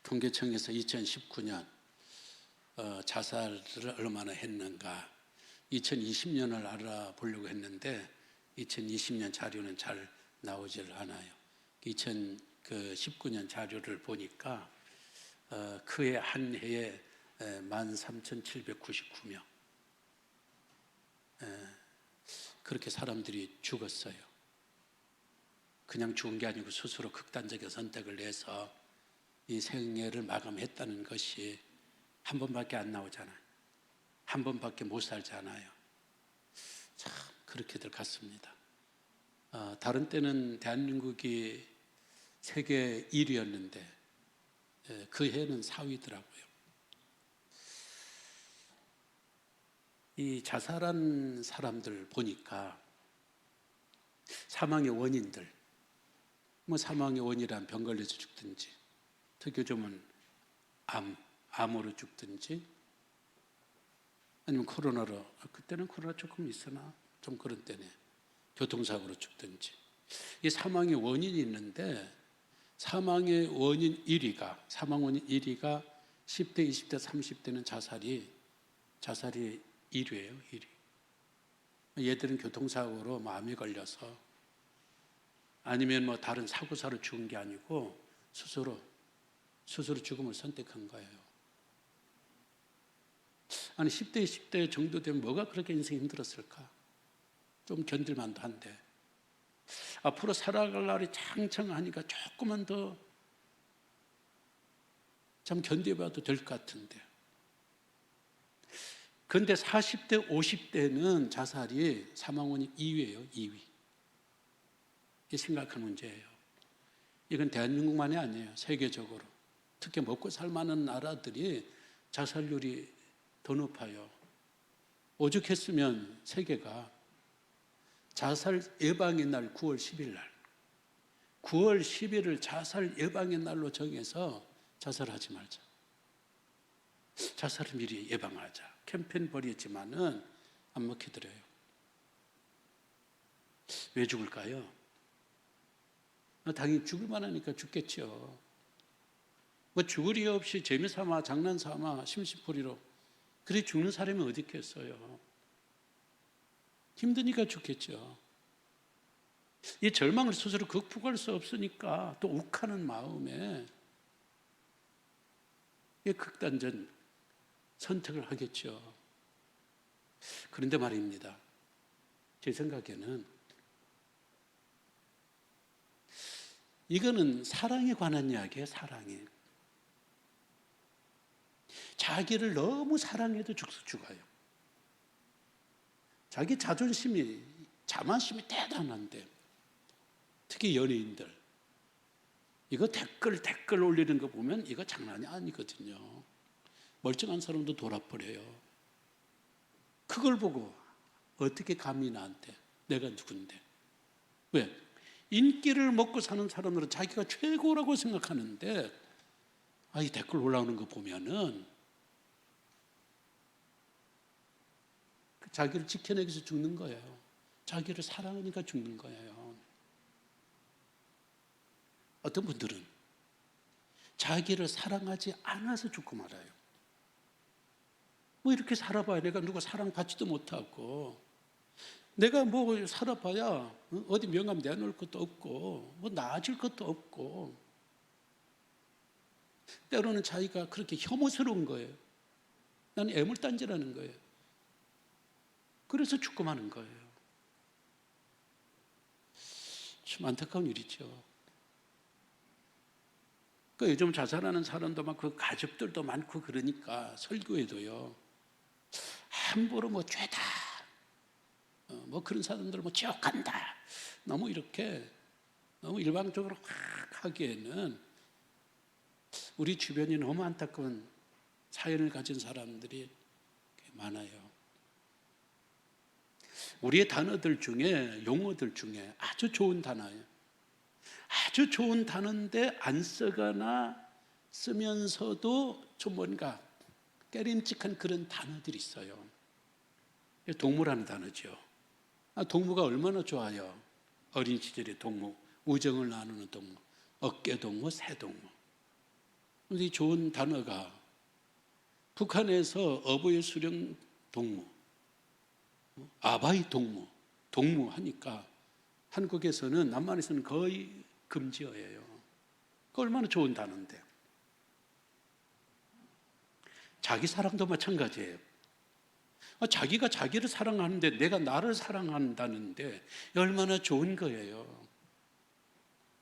통계청에서 2019년 자살을 얼마나 했는가 2020년을 알아보려고 했는데 2020년 자료는 잘 나오질 않아요. 2019년 자료를 보니까 그해 한 해에 13,799명 그렇게 사람들이 죽었어요. 그냥 죽은 게 아니고 스스로 극단적인 선택을 해서 이 생애를 마감했다는 것이 한 번밖에 안 나오잖아요. 한 번밖에 못 살잖아요. 참 그렇게들 갔습니다. 다른 때는 대한민국이 세계 1위였는데 그 해는 4위더라고요. 이 자살한 사람들 보니까 사망의 원인들, 사망의 원이란 병 걸려서 죽든지, 특요점은 암으로 죽든지, 아니면 코로나로, 그때는 코로나 조금 있으나 좀 그런 때네, 교통사고로 죽든지. 이 사망의 원인이 있는데 사망의 원인 1위가 10대, 20대, 30대는 자살이 1위예요. 1위. 얘들은 교통사고로 암에 걸려서 아니면 다른 사고사로 죽은 게 아니고 스스로 죽음을 선택한 거예요. 아니 10대, 20대 정도 되면 뭐가 그렇게 인생이 힘들었을까? 좀 견딜만도 한데 앞으로 살아갈 날이 창창하니까 조금만 더 참 견뎌봐도 될 것 같은데, 그런데 40대, 50대는 자살이 사망원이 2위예요. 2위. 이게 심각한 문제예요. 이건 대한민국만이 아니에요. 세계적으로. 특히 먹고 살만한 나라들이 자살률이 더 높아요. 오죽했으면 세계가 자살 예방의 날 9월 10일 날 9월 10일을 자살 예방의 날로 정해서 자살하지 말자. 자살을 미리 예방하자. 캠페인 벌였지만은 안 먹히더래요. 왜 죽을까요? 당연히 죽을 만하니까 죽겠죠. 죽을 이유 없이 재미삼아 장난삼아 심심풀이로 그래 죽는 사람이 어디 있겠어요. 힘드니까 죽겠죠. 이 절망을 스스로 극복할 수 없으니까 또 욱하는 마음에 이 극단적 선택을 하겠죠. 그런데 말입니다. 제 생각에는 이거는 사랑에 관한 이야기예요. 사랑에. 자기를 너무 사랑해도 죽어요. 자기 자존심이, 자만심이 대단한데, 특히 연예인들 이거 댓글 올리는 거 보면 이거 장난이 아니거든요. 멀쩡한 사람도 돌아버려요. 그걸 보고 어떻게 감히 나한테, 내가 누군데. 왜? 인기를 먹고 사는 사람들은 자기가 최고라고 생각하는데 이 댓글 올라오는 거 보면은 자기를 지켜내기 위해서 죽는 거예요. 자기를 사랑하니까 죽는 거예요. 어떤 분들은 자기를 사랑하지 않아서 죽고 말아요. 이렇게 살아봐야 내가 누가 사랑받지도 못하고, 내가 살아봐야 어디 명함 내놓을 것도 없고 나아질 것도 없고, 때로는 자기가 그렇게 혐오스러운 거예요. 나는 애물단지라는 거예요. 그래서 죽고 마는 거예요. 참 안타까운 일이죠. 요즘 자살하는 사람도 많고 가족들도 많고 그러니까 설교에도요, 함부로 죄다 그런 사람들 지옥 간다 너무 이렇게 너무 일방적으로 확 하기에는 우리 주변이 너무 안타까운 사연을 가진 사람들이 많아요. 우리의 단어들 중에, 용어들 중에 아주 좋은 단어예요. 아주 좋은 단어인데 안 쓰거나 쓰면서도 좀 뭔가 깨림칙한 그런 단어들이 있어요. 동무라는 단어죠. 동무가 얼마나 좋아요. 어린 시절의 동무, 우정을 나누는 동무, 어깨동무, 새동무. 이 좋은 단어가 북한에서 어버이 수령 동무, 아바이 동무, 동무 하니까 한국에서는, 남한에서는 거의 금지어예요. 그 얼마나 좋은 단어인데. 자기 사랑도 마찬가지예요. 자기가 자기를 사랑하는데 내가 나를 사랑한다는데 얼마나 좋은 거예요.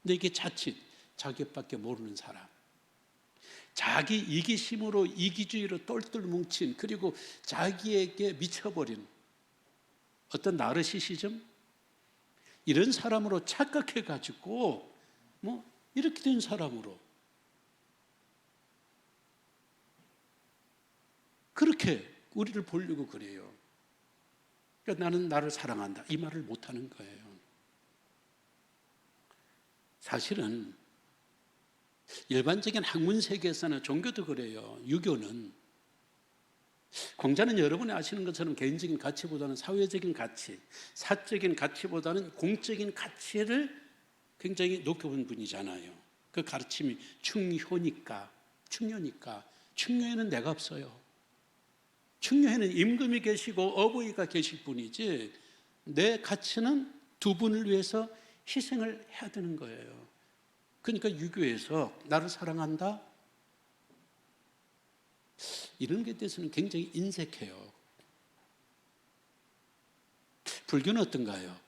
근데 이게 자칫 자기밖에 모르는 사람, 자기 이기심으로, 이기주의로 똘똘 뭉친, 그리고 자기에게 미쳐버린 어떤 나르시시즘, 이런 사람으로 착각해가지고 이렇게 된 사람으로 그렇게 우리를 보려고 그래요. 그러니까 나는 나를 사랑한다, 이 말을 못하는 거예요. 사실은 일반적인 학문 세계에서는, 종교도 그래요. 유교는, 공자는 여러분이 아시는 것처럼 개인적인 가치보다는 사회적인 가치, 사적인 가치보다는 공적인 가치를 굉장히 높여본 분이잖아요. 그 가르침이 충효니까. 충효에는 내가 없어요. 충효에는 임금이 계시고 어버이가 계실 뿐이지, 내 가치는 두 분을 위해서 희생을 해야 되는 거예요. 그러니까 유교에서 나를 사랑한다, 이런 것에 대해서는 굉장히 인색해요. 불교는 어떤가요?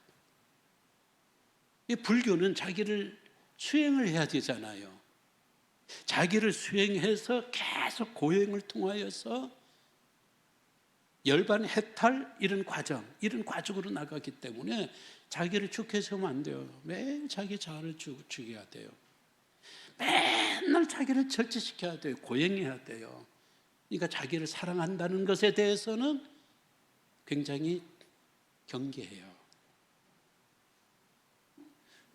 이 불교는 자기를 수행을 해야 되잖아요. 자기를 수행해서 계속 고행을 통하여서 열반 해탈, 이런 과정으로 나가기 때문에 자기를 축해서면 안 돼요. 매일 자기 자아를 죽여야 돼요. 맨날 자기를 절제시켜야 돼요. 고행해야 돼요. 그러니까 자기를 사랑한다는 것에 대해서는 굉장히 경계해요.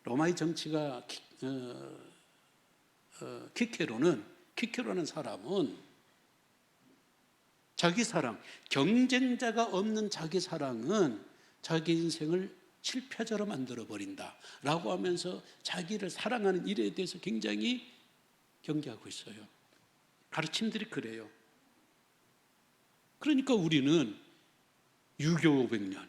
로마의 정치가 키케로는 사람은 자기 사랑, 경쟁자가 없는 자기 사랑은 자기 인생을 실패자로 만들어버린다 라고 하면서 자기를 사랑하는 일에 대해서 굉장히 경계하고 있어요. 가르침들이 그래요. 그러니까 우리는 유교 500년,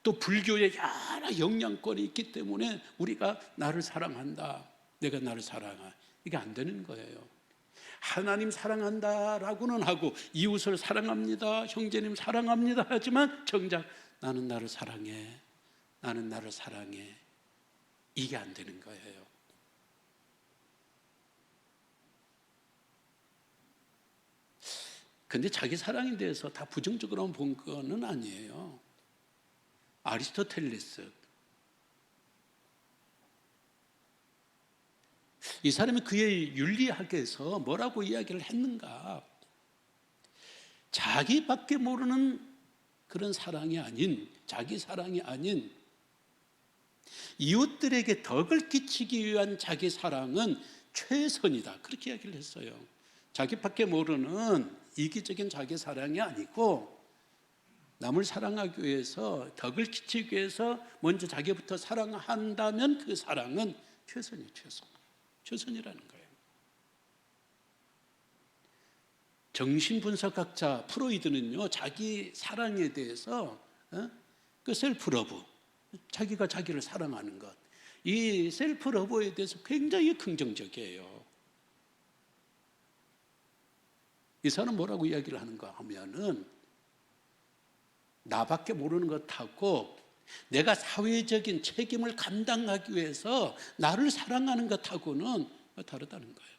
또 불교의 여러 영향권이 있기 때문에 우리가 나를 사랑한다, 내가 나를 사랑하, 이게 안 되는 거예요. 하나님 사랑한다라고는 하고, 이웃을 사랑합니다, 형제님 사랑합니다 하지만 정작 나는 나를 사랑해, 이게 안 되는 거예요. 근데 자기 사랑에 대해서 다 부정적으로 본 거는 아니에요. 아리스토텔레스, 이 사람이 그의 윤리학에서 뭐라고 이야기를 했는가? 자기밖에 모르는 그런 사랑이 아닌, 자기 사랑이 아닌 이웃들에게 덕을 끼치기 위한 자기 사랑은 최선이다, 그렇게 이야기를 했어요. 자기밖에 모르는 이기적인 자기 사랑이 아니고, 남을 사랑하기 위해서, 덕을 끼치기 위해서 먼저 자기부터 사랑한다면 그 사랑은 최선이에요. 최선이라는 거예요. 정신분석학자 프로이드는요, 자기 사랑에 대해서 그 셀프러브, 자기가 자기를 사랑하는 것, 이 셀프러브에 대해서 굉장히 긍정적이에요. 이 사람은 뭐라고 이야기를 하는가 하면은, 나밖에 모르는 것하고 내가 사회적인 책임을 감당하기 위해서 나를 사랑하는 것하고는 다르다는 거예요.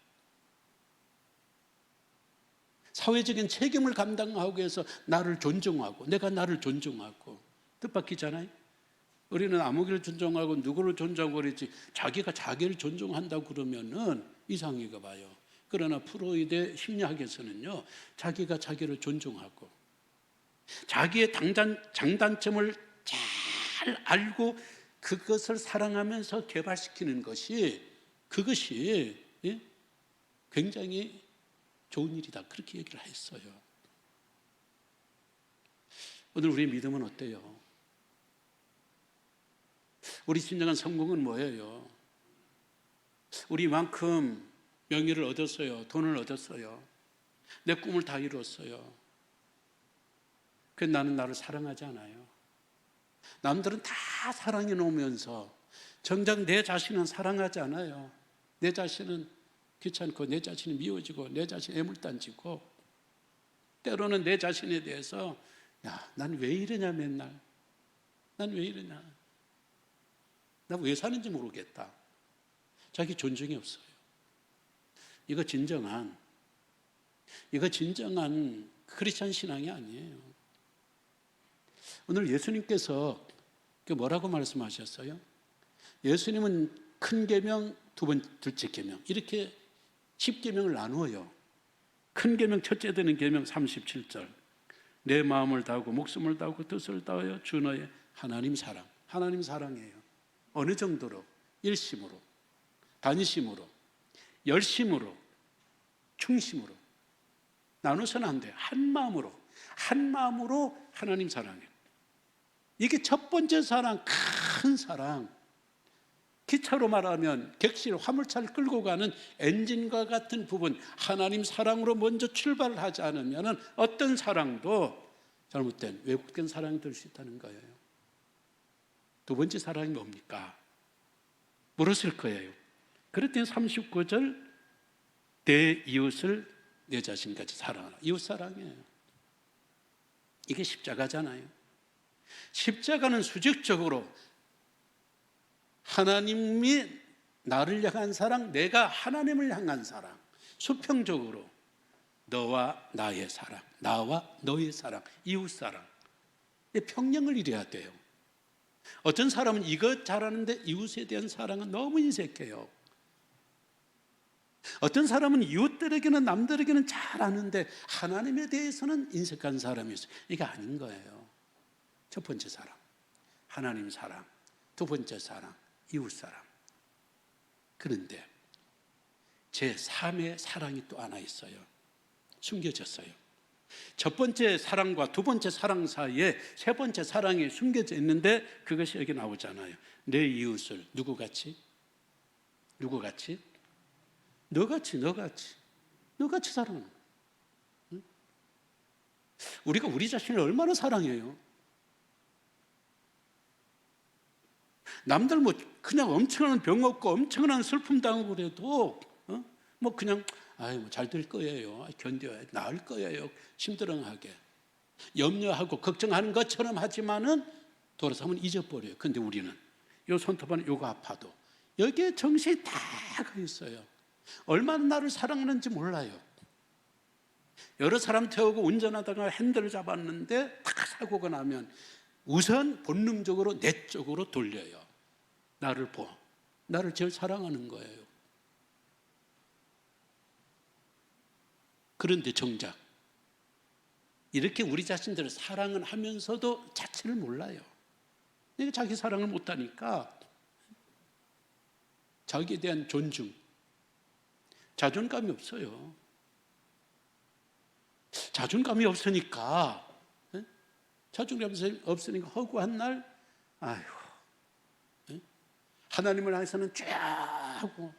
사회적인 책임을 감당하기 위해서 나를 존중하고, 내가 나를 존중하고, 뜻밖이잖아요. 우리는 아무개를 존중하고 누구를 존중하고 그랬지, 자기가 자기를 존중한다고 그러면은 이상하게 봐요. 그러나 프로이드의 심리학에서는요, 자기가 자기를 존중하고 자기의 장단점을 잘 알고 그것을 사랑하면서 개발시키는 것이, 그것이 굉장히 좋은 일이다, 그렇게 얘기를 했어요. 오늘 우리의 믿음은 어때요? 우리 진정한 성공은 뭐예요? 우리만큼 명예를 얻었어요, 돈을 얻었어요, 내 꿈을 다 이뤘어요. 그 나는 나를 사랑하지 않아요. 남들은 다 사랑해 놓으면서 정작 내 자신은 사랑하지 않아요. 내 자신은 귀찮고, 내 자신이 미워지고, 내 자신이 애물단지고, 때로는 내 자신에 대해서 야, 난 왜 이러냐, 맨날 난 왜 이러냐, 나 왜 사는지 모르겠다, 자기 존중이 없어요. 이거 진정한 크리스찬 신앙이 아니에요. 오늘 예수님께서 뭐라고 말씀하셨어요? 예수님은 큰 계명, 둘째 계명, 이렇게 10계명을 나누어요. 큰 계명, 첫째 되는 계명 37절. 내 마음을 다하고 목숨을 다하고 뜻을 다하여 주 너의 하나님 사랑. 하나님 사랑이에요. 어느 정도로? 일심으로, 단심으로, 열심으로, 충심으로. 나눠서는 안 돼요. 한 마음으로 하나님 사랑해요. 이게 첫 번째 사랑, 큰 사랑. 기차로 말하면 객실, 화물차를 끌고 가는 엔진과 같은 부분, 하나님 사랑으로 먼저 출발을 하지 않으면 어떤 사랑도 잘못된, 왜곡된 사랑이 될 수 있다는 거예요. 두 번째 사랑이 뭡니까? 물었을 거예요. 그랬더니 39절, 내 이웃을 내 자신같이 사랑하라. 이웃 사랑이에요. 이게 십자가잖아요. 십자가는 수직적으로 하나님이 나를 향한 사랑, 내가 하나님을 향한 사랑, 수평적으로 너와 나의 사랑, 나와 너의 사랑, 이웃 사랑, 평행을 이뤄야 돼요. 어떤 사람은 이것 잘하는데 이웃에 대한 사랑은 너무 인색해요. 어떤 사람은 이웃들에게는, 남들에게는 잘 아는데 하나님에 대해서는 인색한 사람이 있어요. 이게 아닌 거예요. 첫 번째 사랑, 하나님 사랑. 두 번째 사랑, 이웃 사랑. 그런데 제3의 사랑이 또 하나 있어요. 숨겨졌어요. 첫 번째 사랑과 두 번째 사랑 사이에 세 번째 사랑이 숨겨져 있는데 그것이 여기 나오잖아요. 내 이웃을 누구같이? 누구같이? 너같이 사랑하는 거예요. 우리가 우리 자신을 얼마나 사랑해요? 남들 그냥 엄청난 병 없고 엄청난 슬픔 당하고 그래도 그냥 잘 될 거예요, 견뎌야 나을 거예요, 힘들어하게 염려하고 걱정하는 것처럼 하지만은 돌아서면 잊어버려요. 근데 우리는 요 손톱은 요거 아파도 여기에 정신이 다 가 있어요. 얼마나 나를 사랑하는지 몰라요. 여러 사람 태우고 운전하다가 핸들을 잡았는데 딱 사고가 나면 우선 본능적으로 내 쪽으로 돌려요. 나를 제일 사랑하는 거예요. 그런데 정작 이렇게 우리 자신들을 사랑은 하면서도 자체를 몰라요. 그러니까 자기 사랑을 못하니까 자기에 대한 존중, 자존감이 없어요. 자존감이 없으니까 허구한 날 하나님을 향해서는 쫙 하고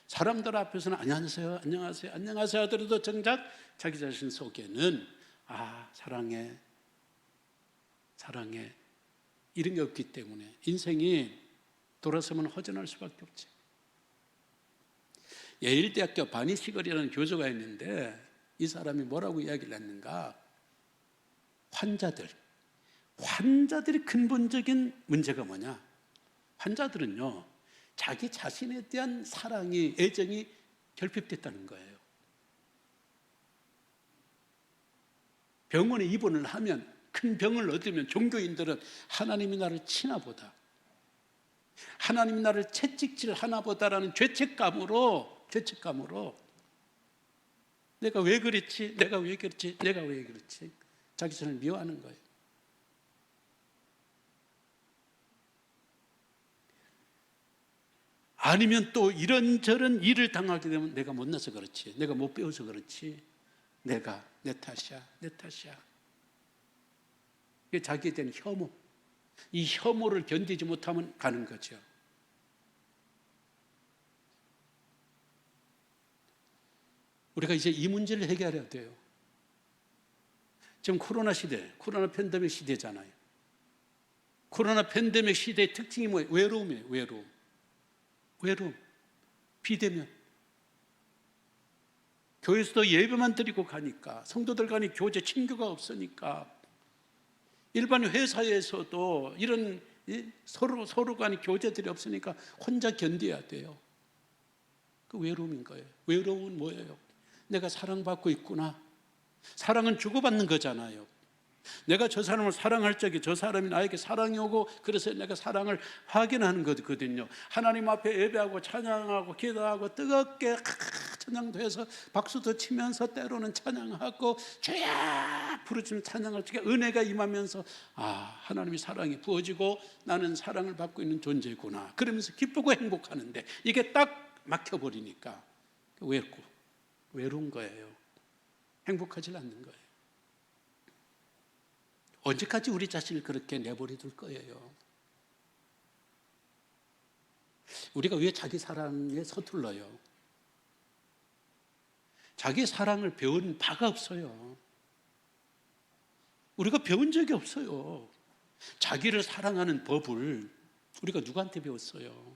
사람들 앞에서는 안녕하세요 하더라도 정작 자기 자신 속에는 사랑해 이런 게 없기 때문에 인생이 돌아서면 허전할 수밖에 없지. 예일대학교 바니시걸이라는 교수가 있는데 이 사람이 뭐라고 이야기를 했는가? 환자들의 근본적인 문제가 뭐냐? 환자들은요, 자기 자신에 대한 사랑이, 애정이 결핍됐다는 거예요. 병원에 입원을 하면, 큰 병을 얻으면 종교인들은 하나님이 나를 치나 보다, 하나님이 나를 채찍질 하나 보다라는 죄책감으로 내가 왜 그랬지? 자기 자신을 미워하는 거예요. 아니면 또 이런저런 일을 당하게 되면 내가 못나서 그렇지, 내가 못 배워서 그렇지, 내 탓이야. 이게 자기에 대한 혐오. 이 혐오를 견디지 못하면 가는 거죠. 우리가 이제 이 문제를 해결해야 돼요. 지금 코로나 시대, 코로나 팬데믹 시대잖아요. 코로나 팬데믹 시대의 특징이 뭐예요? 외로움이에요. 외로움. 비대면. 교회에서도 예배만 드리고 가니까, 성도들 간의 교제, 친교가 없으니까, 일반 회사에서도 이런 서로 간의 교제들이 없으니까 혼자 견뎌야 돼요. 그 외로움인 거예요. 외로움은 뭐예요? 내가 사랑받고 있구나. 사랑은 주고받는 거잖아요. 내가 저 사람을 사랑할 적에 저 사람이 나에게 사랑이 오고, 그래서 내가 사랑을 확인하는 거거든요. 하나님 앞에 예배하고 찬양하고 기도하고 뜨겁게 찬양도 해서 박수도 치면서 때로는 찬양하고 주야 부르짖는 찬양을 통해 은혜가 임하면서 하나님의 사랑이 부어지고 나는 사랑을 받고 있는 존재구나, 그러면서 기쁘고 행복하는데, 이게 딱 막혀버리니까 외로운 거예요. 행복하지 않는 거예요. 언제까지 우리 자신을 그렇게 내버려 둘 거예요? 우리가 왜 자기 사랑에 서툴러요? 자기 사랑을 배운 바가 없어요. 우리가 배운 적이 없어요. 자기를 사랑하는 법을 우리가 누구한테 배웠어요?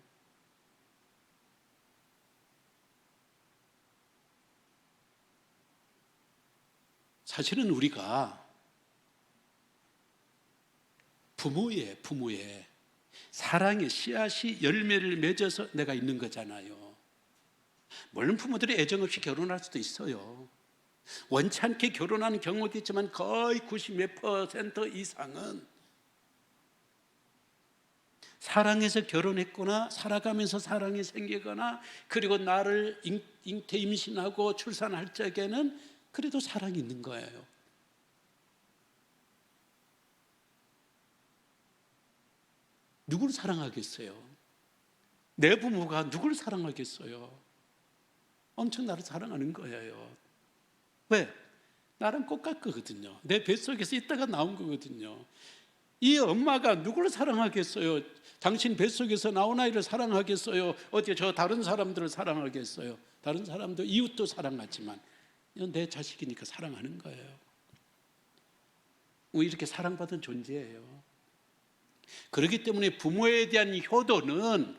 사실은 우리가 부모의 사랑의 씨앗이 열매를 맺어서 내가 있는 거잖아요. 물론 부모들이 애정 없이 결혼할 수도 있어요. 원치 않게 결혼하는 경우도 있지만 거의 90몇% 이상은 사랑해서 결혼했거나 살아가면서 사랑이 생기거나, 그리고 나를 잉태 임신하고 출산할 적에는 그래도 사랑이 있는 거예요. 누구를 사랑하겠어요? 내 부모가 누구를 사랑하겠어요? 엄청 나를 사랑하는 거예요. 왜? 나랑 똑같거든요. 내 뱃속에서 있다가 나온 거거든요. 이 엄마가 누구를 사랑하겠어요? 당신 뱃속에서 나온 아이를 사랑하겠어요? 어디 저 다른 사람들을 사랑하겠어요? 다른 사람도 이웃도 사랑하지만 이건 내 자식이니까 사랑하는 거예요. 이렇게 사랑받은 존재예요. 그렇기 때문에 부모에 대한 효도는,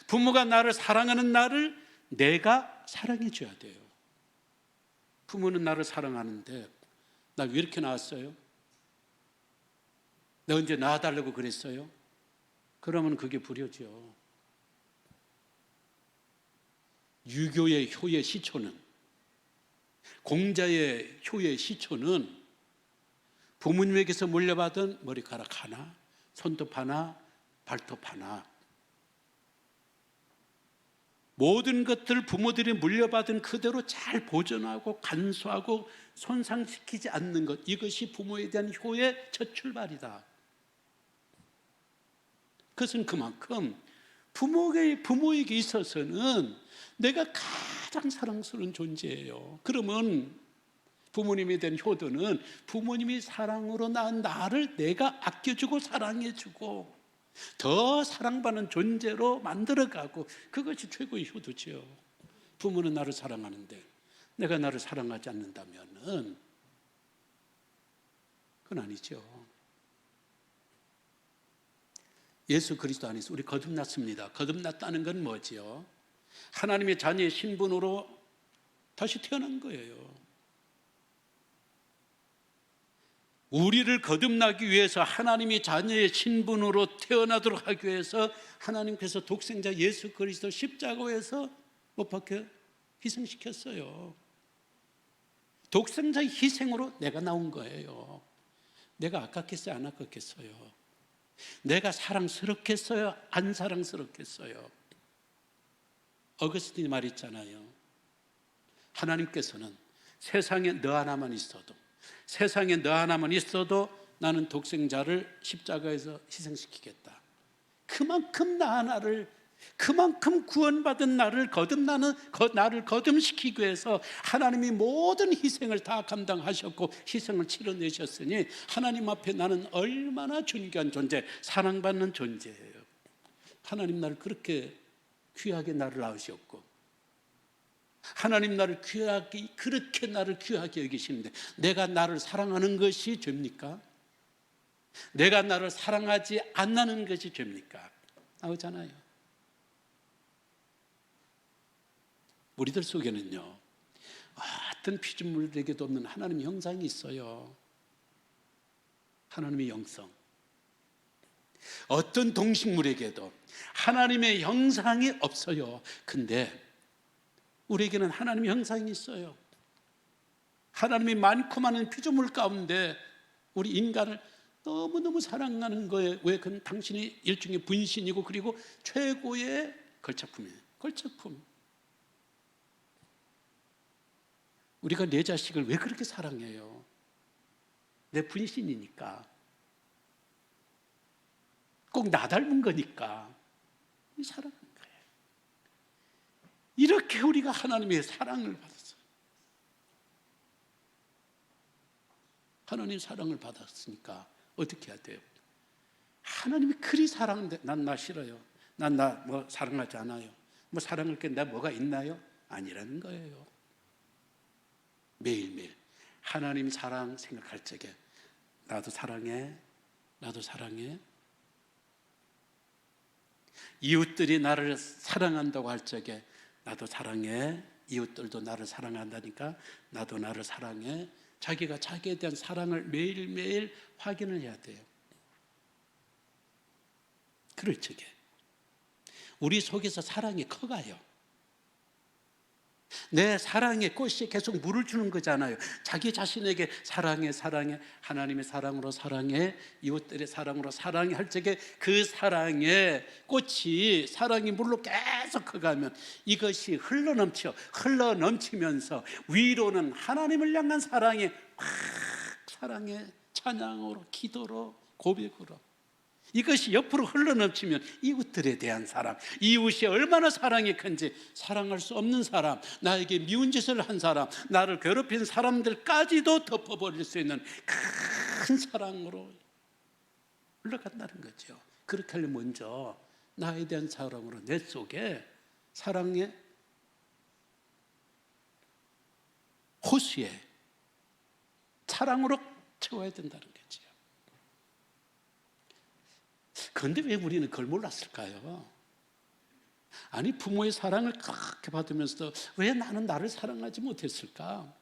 부모가 나를 사랑하는 나를 내가 사랑해 줘야 돼요. 부모는 나를 사랑하는데 나 왜 이렇게 낳았어요? 내가 언제 낳아달라고 그랬어요? 그러면 그게 불효죠. 유교의 효의 시초는, 공자의 효의 시초는 부모님에게서 물려받은 머리카락 하나, 손톱 하나, 발톱 하나, 모든 것들을 부모들이 물려받은 그대로 잘 보존하고 간수하고 손상시키지 않는 것, 이것이 부모에 대한 효의 첫 출발이다. 그것은 그만큼 부모에게 있어서는 내가 가장 사랑스러운 존재예요. 그러면 부모님에 대한 효도는 부모님이 사랑으로 낳은 나를 내가 아껴주고 사랑해주고 더 사랑받는 존재로 만들어가고, 그것이 최고의 효도죠. 부모는 나를 사랑하는데 내가 나를 사랑하지 않는다면 그건 아니죠. 예수 그리스도 안에서 우리 거듭났습니다. 거듭났다는 건 뭐지요? 하나님의 자녀의 신분으로 다시 태어난 거예요. 우리를 거듭나기 위해서, 하나님의 자녀의 신분으로 태어나도록 하기 위해서 하나님께서 독생자 예수 그리스도 십자가에서 못 박혀 희생시켰어요. 독생자의 희생으로 내가 나온 거예요. 내가 아깝겠어요? 안 아깝겠어요? 내가 사랑스럽겠어요? 안 사랑스럽겠어요? 어거스틴이 말했잖아요. 하나님께서는 세상에 너 하나만 있어도 나는 독생자를 십자가에서 희생시키겠다. 그만큼 나 하나를 그만큼 구원받은 나를 나를 거듭시키기 위해서 하나님이 모든 희생을 다 감당하셨고 희생을 치러내셨으니 하나님 앞에 나는 얼마나 존귀한 존재, 사랑받는 존재예요. 하나님 나를 그렇게 귀하게 나를 낳으셨고, 하나님 나를 그렇게 나를 귀하게 여기시는데 내가 나를 사랑하는 것이 죄입니까? 내가 나를 사랑하지 않는 것이 죄입니까? 나오잖아요. 우리들 속에는요, 어떤 피조물에게도 없는 하나님의 형상이 있어요. 하나님의 영성. 어떤 동식물에게도 하나님의 형상이 없어요. 근데 우리에게는 하나님의 형상이 있어요. 하나님이 많고 많은 피조물 가운데 우리 인간을 너무너무 사랑하는 거예요. 왜? 그건 당신이 일종의 분신이고 그리고 최고의 걸작품이에요. 걸작품. 우리가 내 자식을 왜 그렇게 사랑해요? 내 분신이니까. 꼭 나 닮은 거니까 사랑하는 거예요. 이렇게 우리가 하나님의 사랑을 받았어요. 하나님 사랑을 받았으니까 어떻게 해야 돼요? 하나님이 그리 사랑하는데 난 나 싫어요. 난 나 뭐 사랑하지 않아요. 뭐 사랑할 게 나 뭐가 있나요? 아니라는 거예요. 매일매일 하나님 사랑 생각할 적에 나도 사랑해, 나도 사랑해. 이웃들이 나를 사랑한다고 할 적에 나도 사랑해, 이웃들도 나를 사랑한다니까 나도 나를 사랑해. 자기가 자기에 대한 사랑을 매일매일 확인을 해야 돼요. 그럴 적에 우리 속에서 사랑이 커가요. 내 사랑의 꽃이 계속 물을 주는 거잖아요. 자기 자신에게 사랑해, 사랑해, 하나님의 사랑으로 사랑해, 이웃들의 사랑으로 사랑해 할 적에 그 사랑의 꽃이 사랑의 물로 계속 커가면 이것이 흘러넘치면서 위로는 하나님을 향한 사랑의 사랑의 찬양으로, 기도로, 고백으로 이것이 옆으로 흘러넘치면 이웃들에 대한 사랑, 이웃이 얼마나 사랑이 큰지 사랑할 수 없는 사람, 나에게 미운 짓을 한 사람, 나를 괴롭힌 사람들까지도 덮어버릴 수 있는 큰 사랑으로 흘러간다는 거죠. 그렇게 하려면 먼저 나에 대한 사랑으로 내 속에 사랑의 호수에 사랑으로 채워야 된다는 거죠. 그런데 왜 우리는 그걸 몰랐을까요? 아니 부모의 사랑을 그렇게 받으면서도 왜 나는 나를 사랑하지 못했을까?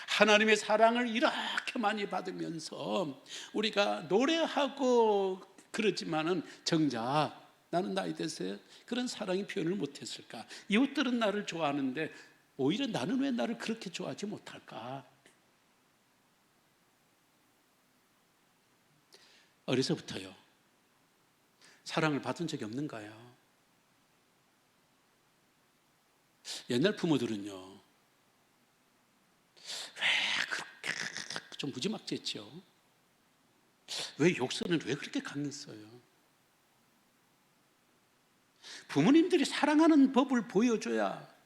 하나님의 사랑을 이렇게 많이 받으면서 우리가 노래하고 그러지만은 정작 나는 나에 대해서 그런 사랑의 표현을 못했을까? 이웃들은 나를 좋아하는데 오히려 나는 왜 나를 그렇게 좋아하지 못할까? 어려서부터요. 사랑을 받은 적이 없는가요? 옛날 부모들은요, 왜 그렇게 좀 무지막지했죠? 왜 욕설은 왜 그렇게 강했어요? 부모님들이 사랑하는 법을 보여줘야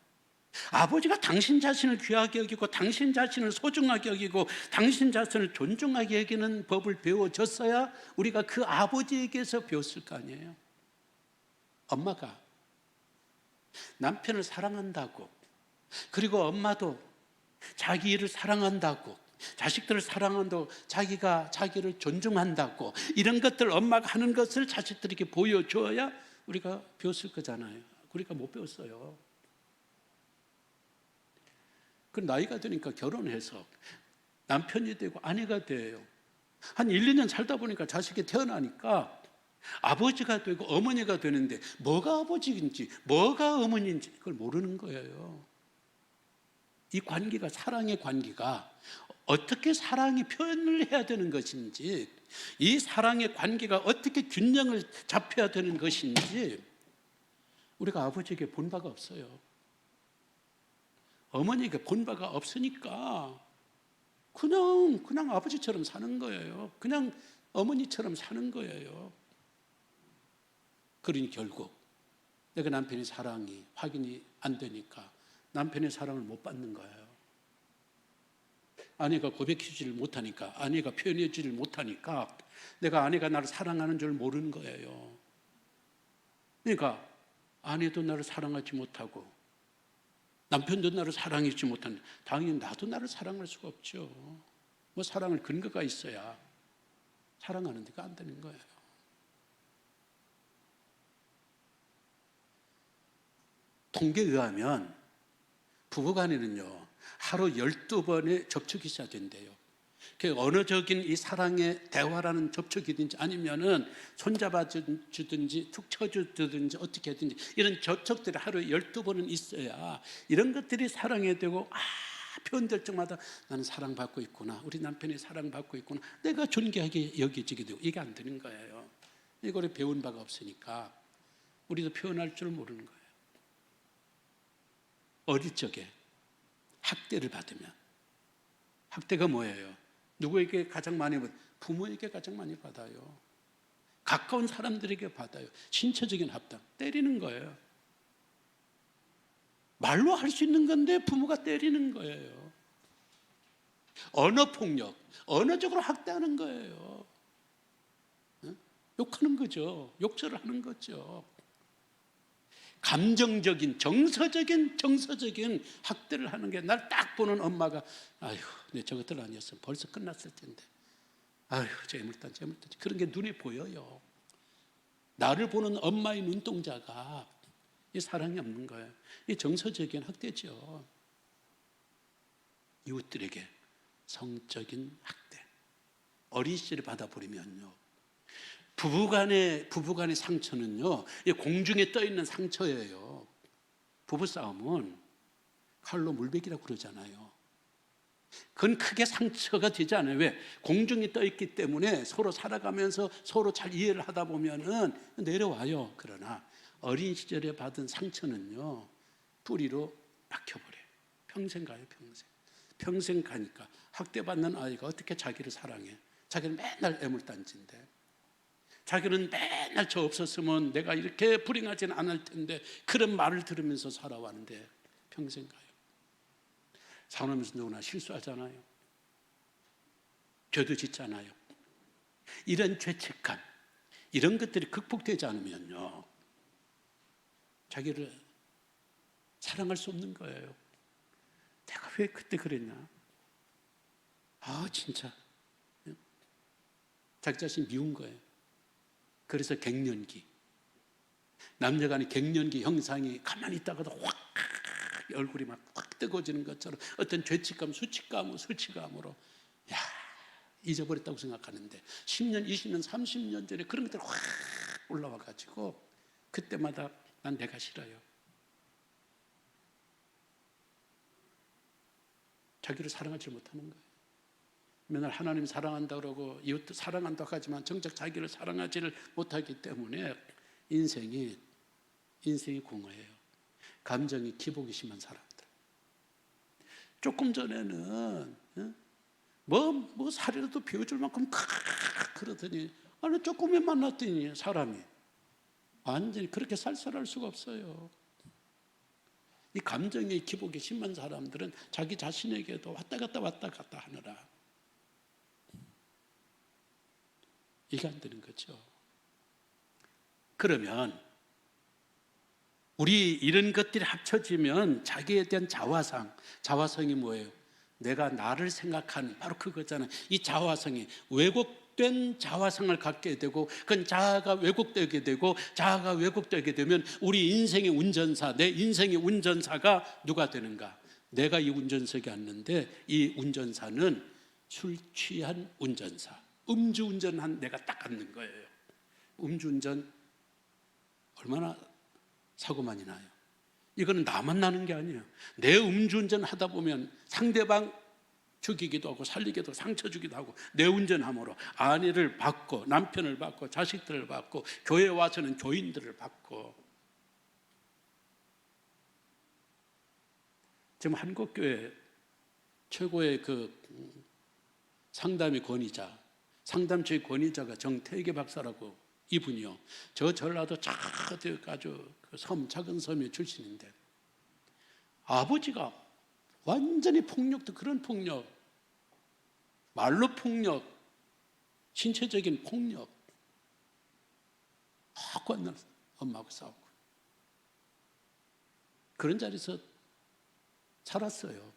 아버지가 당신 자신을 귀하게 여기고 당신 자신을 소중하게 여기고 당신 자신을 존중하게 여기는 법을 배워줬어야 우리가 그 아버지에게서 배웠을 거 아니에요. 엄마가 남편을 사랑한다고, 그리고 엄마도 자기 일을 사랑한다고, 자식들을 사랑한다고, 자기가 자기를 존중한다고, 이런 것들 엄마가 하는 것을 자식들에게 보여줘야 우리가 배웠을 거잖아요. 우리가 못 배웠어요. 그 나이가 되니까 결혼해서 남편이 되고 아내가 돼요. 한 1, 2년 살다 보니까 자식이 태어나니까 아버지가 되고 어머니가 되는데 뭐가 아버지인지 뭐가 어머니인지 그걸 모르는 거예요. 이 관계가, 사랑의 관계가 어떻게 사랑이 표현을 해야 되는 것인지, 이 사랑의 관계가 어떻게 균형을 잡혀야 되는 것인지 우리가 아버지에게 본 바가 없어요. 어머니에게 본 바가 없으니까 그냥 아버지처럼 사는 거예요. 그냥 어머니처럼 사는 거예요. 그러니 결국 내가 남편의 사랑이 확인이 안 되니까 남편의 사랑을 못 받는 거예요. 아내가 고백해주지를 못하니까, 아내가 표현해주지를 못하니까 내가 아내가 나를 사랑하는 줄 모르는 거예요. 그러니까 아내도 나를 사랑하지 못하고 남편도 나를 사랑하지 못하는, 당연히 나도 나를 사랑할 수가 없죠. 뭐 사랑할 근거가 있어야 사랑하는 데가 안 되는 거예요. 통계에 의하면 부부간에는요, 하루 12번의 접촉이 있어야 된대요. 언어적인 이 사랑의 대화라는 접촉이든지 아니면은 손잡아 주든지 툭 쳐주든지 어떻게 하든지 이런 접촉들이 하루에 12번은 있어야 이런 것들이 사랑이 되고, 표현될 적마다 나는 사랑받고 있구나, 우리 남편이 사랑받고 있구나, 내가 존귀하게 여겨지게 되고, 이게 안 되는 거예요. 이거를 배운 바가 없으니까 우리도 표현할 줄 모르는 거예요. 어릴 적에 학대를 받으면, 학대가 뭐예요? 누구에게 가장 많이 받아요? 부모에게 가장 많이 받아요. 가까운 사람들에게 받아요. 신체적인 학대, 때리는 거예요. 말로 할 수 있는 건데 부모가 때리는 거예요. 언어폭력, 언어적으로 학대하는 거예요. 욕하는 거죠. 욕설을 하는 거죠. 감정적인, 정서적인 학대를 하는 게, 날 딱 보는 엄마가 아휴, 내 저것들 아니었으면 벌써 끝났을 텐데, 아휴, 저 애물단지 그런 게 눈에 보여요. 나를 보는 엄마의 눈동자가 이 사랑이 없는 거예요. 이 정서적인 학대죠. 이웃들에게 성적인 학대, 어린 시절에 받아버리면요, 부부간의 상처는요, 공중에 떠 있는 상처예요. 부부싸움은 칼로 물베기라고 그러잖아요. 그건 크게 상처가 되지 않아요. 왜? 공중에 떠 있기 때문에 서로 살아가면서 서로 잘 이해를 하다 보면은 내려와요. 그러나 어린 시절에 받은 상처는요, 뿌리로 박혀버려요. 평생 가요, 평생. 평생 가니까 학대받는 아이가 어떻게 자기를 사랑해? 자기는 맨날 애물단지인데, 자기는 맨날 저 없었으면 내가 이렇게 불행하지는 않을 텐데, 그런 말을 들으면서 살아왔는데 평생 가요. 살아오면서 누구나 실수하잖아요. 죄도 짓잖아요. 이런 죄책감, 이런 것들이 극복되지 않으면요, 자기를 사랑할 수 없는 거예요. 내가 왜 그때 그랬나? 진짜 자기 자신 미운 거예요. 그래서 갱년기, 남녀간의 갱년기 형상이 가만히 있다가도 확 얼굴이 막 확 뜨거워지는 것처럼 어떤 죄책감, 수치감으로 잊어버렸다고 생각하는데 10년, 20년, 30년 전에 그런 것들이 확 올라와가지고 그때마다 난 내가 싫어요. 자기를 사랑하지 못하는 거예요. 맨날 하나님 사랑한다 그러고 이웃도 사랑한다고 하지만 정작 자기를 사랑하지를 못하기 때문에 인생이 공허해요. 감정이 기복이 심한 사람들. 조금 전에는 뭐 사례라도 비워줄 만큼 그러더니, 아니 조금만 만났더니 사람이 완전히 그렇게 살살할 수가 없어요. 이 감정의 기복이 심한 사람들은 자기 자신에게도 왔다 갔다 하느라 이게 안 되는 거죠. 그러면 우리 이런 것들이 합쳐지면 자기에 대한 자화성이 뭐예요? 내가 나를 생각하는, 바로 그거잖아요. 이 자화성이 왜곡된 자화성을 갖게 되고, 그건 자아가 왜곡되게 되고, 자아가 왜곡되게 되면 우리 인생의 운전사, 내 인생의 운전사가 누가 되는가? 내가 이 운전석에 앉는데 이 운전사는 술 취한 운전사, 음주운전한 내가 딱 앉는 거예요. 음주운전 얼마나 사고 많이 나요. 이거는 나만 나는 게 아니에요. 내 음주운전 하다 보면 상대방 죽이기도 하고 살리기도 하고 상처 주기도 하고, 내 운전함으로 아내를 받고 남편을 받고 자식들을 받고 교회 와서는 교인들을 받고. 지금 한국교회 최고의 그 상담의 권위자, 상담처의 권위자가 정태기 박사라고 이분이요. 저 전라도 아주 작은 섬의 출신인데 아버지가 완전히 폭력도 그런 폭력, 말로 폭력, 신체적인 폭력, 하고 날 엄마하고 싸우고 그런 자리에서 살았어요.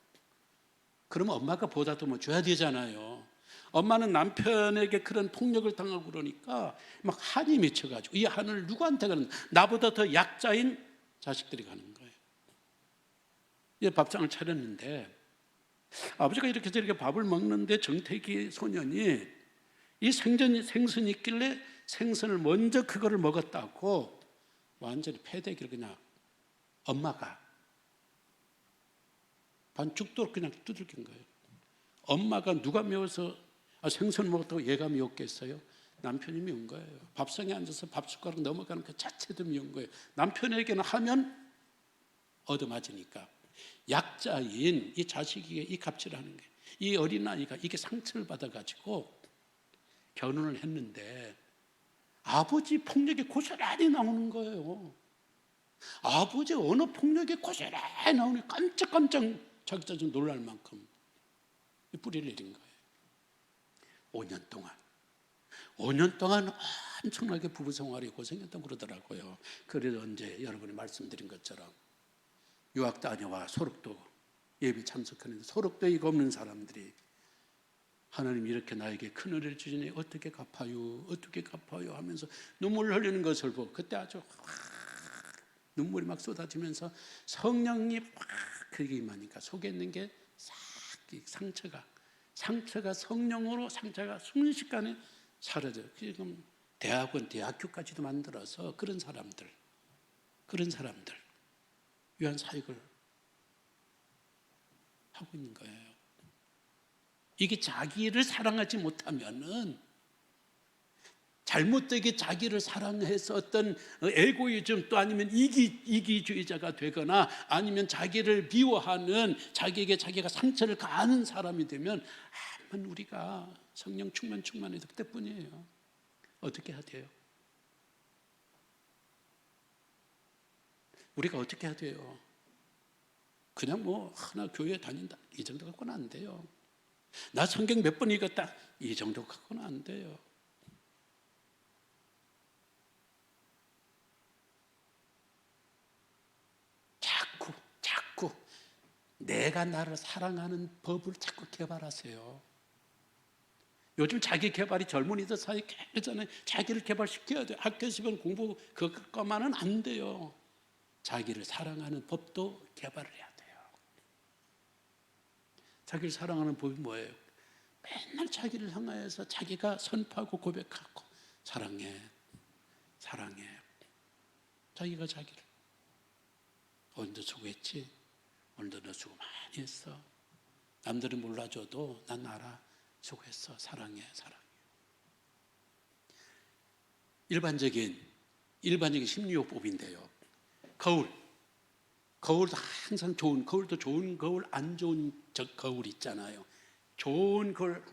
그러면 엄마가 보다듬어 줘야 되잖아요. 엄마는 남편에게 그런 폭력을 당하고 그러니까 막 한이 맺혀가지고 이 한을 누구한테 가는, 나보다 더 약자인 자식들이 가는 거예요. 이제 밥상을 차렸는데 아버지가 이렇게 저렇게 밥을 먹는데 정태기 소년이 이 생선이 있길래 생선을 먼저 그거를 먹었다고 완전히 패대기를 그냥 엄마가 반 죽도록 그냥 두들긴 거예요. 엄마가 누가 미워서 생선 먹었다고 얘가 미웠겠어요? 남편이 미운 거예요. 밥상에 앉아서 밥 숟가락 넘어가는 그 자체도 미운 거예요. 남편에게는 하면 얻어맞으니까. 약자인 이 자식에게 이 값을 하는 게, 이 어린아이가 이게 상처를 받아가지고 결혼을 했는데 아버지 폭력이 고스란히 나오는 거예요. 아버지 언어 폭력이 고스란히 나오니 깜짝깜짝 자기 자신 놀랄 만큼 뿌리를 내린 거예요. 5년 동안 엄청나게 부부 생활이 고생했다고 그러더라고요. 그래도 언제 여러분이 말씀드린 것처럼 유학 다녀와 소록도 예배 참석하는데 소록도 이거 없는 사람들이 하나님 이렇게 나에게 큰 은혜를 주시니 어떻게 갚아요? 어떻게 갚아요? 하면서 눈물을 흘리는 것을 보고 그때 아주 눈물이 막 쏟아지면서 성령이 막 그게 임하니까 속에 있는 게 싹 상처가 성령으로 상처가 순식간에 사라져요. 지금 대학교까지도 만들어서 그런 사람들 위한 사역을 하고 있는 거예요. 이게 자기를 사랑하지 못하면은 잘못되게 자기를 사랑해서 어떤 에고이즘 또 아니면 이기주의자가 되거나 아니면 자기를 비워하는 자기에게 자기가 상처를 가하는 사람이 되면 우리가 성령 충만해도 그때뿐이에요. 어떻게 해야 돼요? 우리가 어떻게 해야 돼요? 그냥 하나 교회 다닌다 이 정도 갖고는 안 돼요. 나 성경 몇 번 읽었다 이 정도 갖고는 안 돼요. 자꾸 내가 나를 사랑하는 법을 자꾸 개발하세요. 요즘 자기 개발이 젊은이들 사이에 그러잖아요. 자기를 개발시켜야 돼요. 학교 시험 공부 그것만은 안 돼요. 자기를 사랑하는 법도 개발을 해야 돼요. 자기를 사랑하는 법이 뭐예요? 맨날 자기를 향하여서 자기가 선포하고 고백하고 사랑해. 자기가 자기를 오늘도 수고했지? 오늘도 너 수고 많이 했어. 남들은 몰라줘도 난 알아. 수고했어. 사랑해. 일반적인 심리요법인데요. 거울도 항상 거울도 좋은 거울, 안 좋은 거울 있잖아요. 좋은 거울,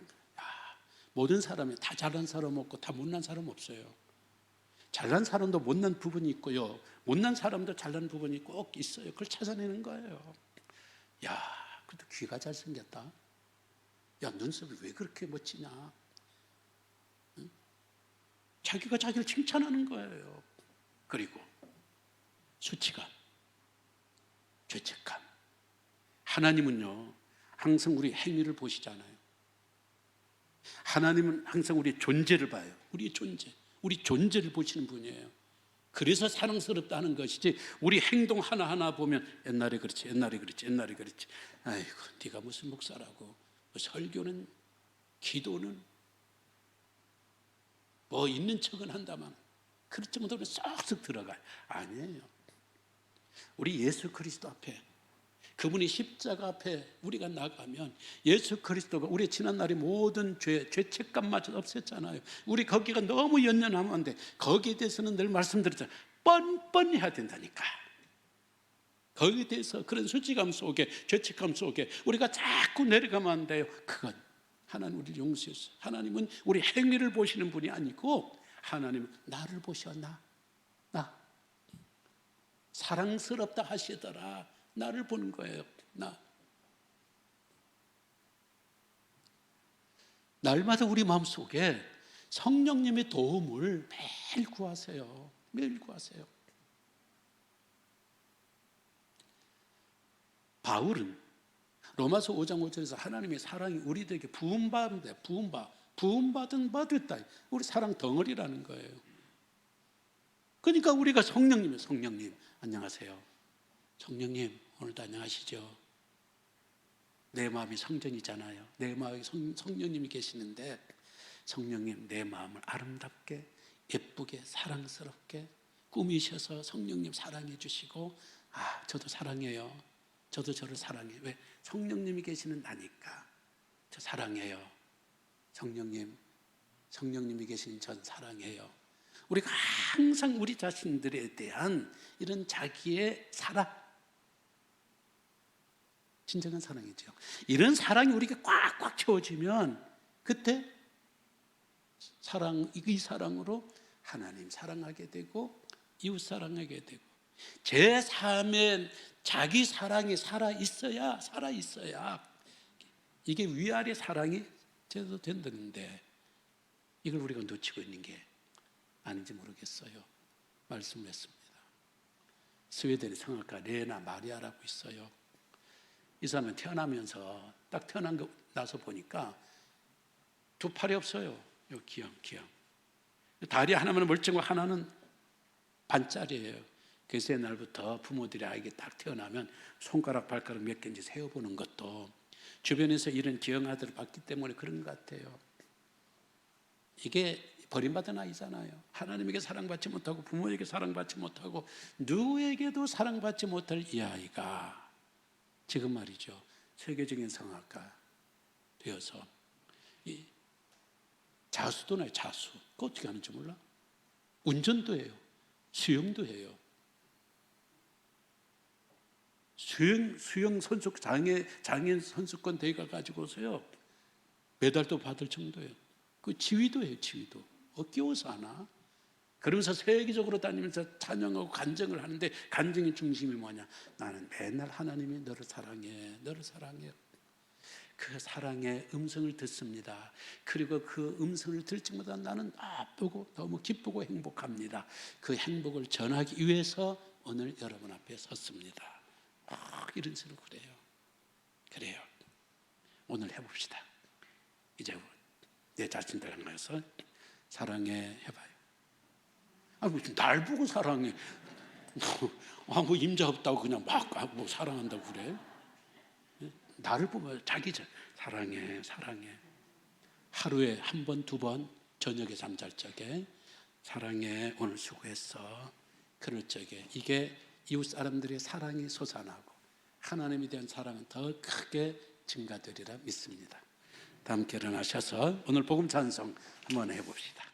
모든 사람이 다 잘난 사람 없고 다 못난 사람 없어요. 잘난 사람도 못난 부분이 있고요. 못난 사람도 잘난 부분이 꼭 있어요. 그걸 찾아내는 거예요. 그래도 귀가 잘생겼다. 눈썹이 왜 그렇게 멋지냐. 응? 자기가 자기를 칭찬하는 거예요. 그리고 수치감, 죄책감. 하나님은요 항상 우리 행위를 보시잖아요. 하나님은 항상 우리 존재를 봐요. 우리 존재를 보시는 분이에요. 그래서 사랑스럽다는 것이지 우리 행동 하나하나 보면 옛날에 그렇지. 아이고 네가 무슨 목사라고, 설교는, 기도는 있는 척은 한다만 그럴 정도로 쏙쏙 들어가요. 아니에요. 우리 예수 그리스도 앞에, 그분이 십자가 앞에 우리가 나가면 예수 그리스도가 우리 지난날의 모든 죄책감마저 없앴잖아요. 우리 거기가 너무 연연하면 거기에 대해서는 늘 말씀드렸잖아요. 뻔뻔히 해야 된다니까. 거기에 대해서 그런 수치감 속에, 죄책감 속에 우리가 자꾸 내려가면 안 돼요. 그건 하나님 우리를 용서했어요. 하나님은 우리 행위를 보시는 분이 아니고 하나님은 나를 보셔. 나 사랑스럽다 하시더라. 나를 보는 거예요. 날마다 우리 마음속에 성령님의 도움을 매일 구하세요. 매일 구하세요. 바울은 로마서 5장 5절에서 하나님의 사랑이 우리들에게 부음받은 바 됐다. 우리 사랑 덩어리라는 거예요. 그러니까 우리가 성령님 안녕하세요. 성령님 오늘도 안녕하시죠. 내 마음이 성전이잖아요. 내 마음에 성령님이 계시는데 성령님 내 마음을 아름답게 예쁘게 사랑스럽게 꾸미셔서 성령님 사랑해 주시고 저도 사랑해요. 저도 저를 사랑해요. 왜? 성령님이 계시는 나니까 저 사랑해요. 성령님이 계신 전 사랑해요. 우리가 항상 우리 자신들에 대한 이런 자기의 사랑, 진정한 사랑이죠. 이런 사랑이 우리가 꽉꽉 채워지면 그때 이 사랑으로 하나님 사랑하게 되고 이웃 사랑하게 되고 제 삶엔 자기 사랑이 살아 있어야 이게 위아래 사랑이 제대로 된다는데 이걸 우리가 놓치고 있는 게 아닌지 모르겠어요. 말씀을 했습니다. 스웨덴의 성악가 레나 마리아라고 있어요. 이 사람은 태어나면서 딱 태어난 거 나서 보니까 두 팔이 없어요. 요 기형. 다리 하나만 멀쩡하고 하나는 반짜리예요. 그래서 옛날부터 부모들이 아이가 딱 태어나면 손가락 발가락 몇 개인지 세어보는 것도 주변에서 이런 기형 아들을 봤기 때문에 그런 것 같아요. 이게 버림받은 아이잖아요. 하나님에게 사랑받지 못하고 부모에게 사랑받지 못하고 누구에게도 사랑받지 못할 이 아이가 지금 말이죠. 세계적인 성악가 되어서 이 자수도 나요. 자수. 그거 어떻게 하는지 몰라? 운전도 해요. 수영도 해요. 수영 선수 장애인 선수권 대회 가지고서요 메달도 받을 정도예요. 그 지휘도 해요. 지휘도 끼워서 하나. 그러면서 세계적으로 다니면서 찬양하고 간증을 하는데 간증의 중심이 뭐냐? 나는 맨날 하나님이 너를 사랑해. 그 사랑의 음성을 듣습니다. 그리고 그 음성을 들을 때마다 나는 나쁘고 너무 기쁘고 행복합니다. 그 행복을 전하기 위해서 오늘 여러분 앞에 섰습니다. 이런 식으로 그래요. 오늘 해봅시다. 이제 내 자신들 향해서 사랑해 해봐요. 무슨 날 보고 사랑해. 뭐 임자 없다고 그냥 막 사랑한다고 그래. 나를 보면 자기 사랑해. 하루에 한 번, 두 번 저녁에 잠잘 적에 사랑해 오늘 수고했어. 그럴 적에 이게 이웃 사람들의 사랑이 솟아나고 하나님에 대한 사랑은 더 크게 증가되리라 믿습니다. 다 함께 일어나셔서 오늘 복음 찬송 한번 해봅시다.